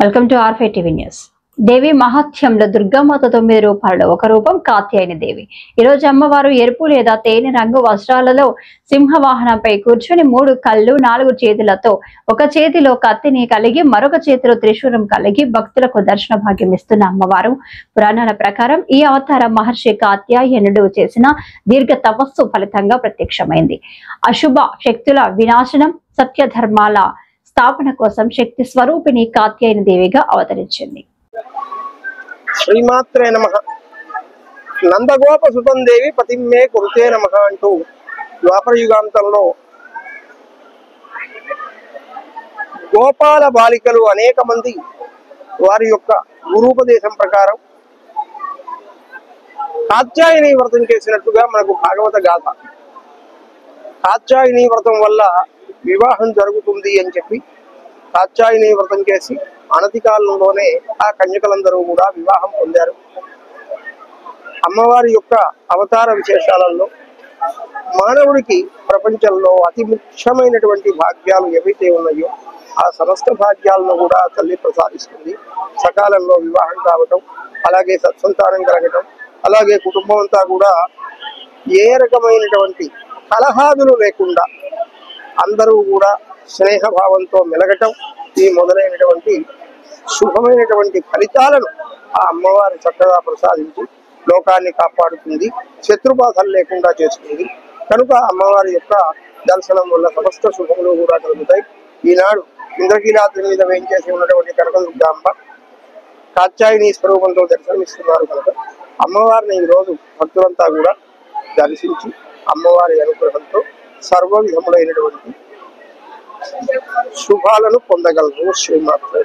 Welcome to ఆర్ఫై TV news. దేవి మహాత్యంలో దుర్గామాత 9 రూపాలలో ఒక రూపం కాత్యాయని దేవి. ఈ రోజు అమ్మవారు ఎరుపు లేదా తేనె రంగు వస్త్రాలలో సింహవాహనంపై కూర్చుని 3 కళ్ళు 4 చేతులతో ఒక చేతిలో కత్తిని కలిగి మరొక చేతిలో త్రిశూలం కలిగి భక్తులకు దర్శన భాగ్యం ఇస్తున్న అమ్మవారు. పురాణాల ప్రకారం ఈ అవతారం మహర్షి కాత్యాయనుడు చేసిన దీర్ఘ తపస్సు ఫలితంగా ప్రత్యక్షమైంది. అశుభ శక్తుల వినాశనం, సత్య ధర్మాల స్థాపన కోసం శక్తి స్వరూపిణి కాత్యాయని దేవిగా అవతరించింది. శ్రీమాత్రే నమః. నందగోప సుతం దేవి పతిమ్మే కురుతే నమః అంటూ ద్వాపర యుగాంతంలో గోపాల బాలికలు అనేక మంది వారి యొక్క గురూపదేశం ప్రకారం కాత్యాయని వ్రతం చేసినట్టుగా మనకు భాగవత గాథ. కాత్యాయని వ్రతం వల్ల వివాహం జరుగుతుంది అని చెప్పి కాత్యాయని వ్రతం చేసి అనతి కాలంలోనే ఆ కన్యకలందరూ కూడా వివాహం పొందారు. అమ్మవారి యొక్క అవతార విశేషాలలో మానవుడికి ప్రపంచంలో అతి ముఖ్యమైనటువంటి భాగ్యాలు ఏవైతే ఉన్నాయో ఆ సమస్త భాగ్యాలను కూడా తల్లి ప్రసాదిస్తుంది. సకాలంలో వివాహం కావటం, అలాగే సత్సంతానం కలగటం, అలాగే కుటుంబం అంతా కూడా ఏ రకమైనటువంటి కలహాదులు లేకుండా అందరూ కూడా స్నేహభావంతో మెలగటం, ఈ మొదలైనటువంటి శుభమైనటువంటి ఫలితాలను ఆ అమ్మవారు చక్కగా ప్రసాదించి లోకాన్ని కాపాడుతుంది, శత్రుబాధలు లేకుండా చేస్తుంది. కనుక అమ్మవారి యొక్క దర్శనం వల్ల సమస్త శుభములు కూడా కలుగుతాయి. ఈనాడు ఇంద్రకీలాద్రి మీద వేయించేసి ఉన్నటువంటి కనకదుర్గాంబ కాత్యాయని స్వరూపంతో దర్శనమిస్తున్నారు. కనుక అమ్మవారిని ఈరోజు భక్తులంతా కూడా దర్శించి అమ్మవారి అనుగ్రహంతో సర్వ విధములైనటువంటి శుభాలను పొందగలరు. శ్రీమాత్రే.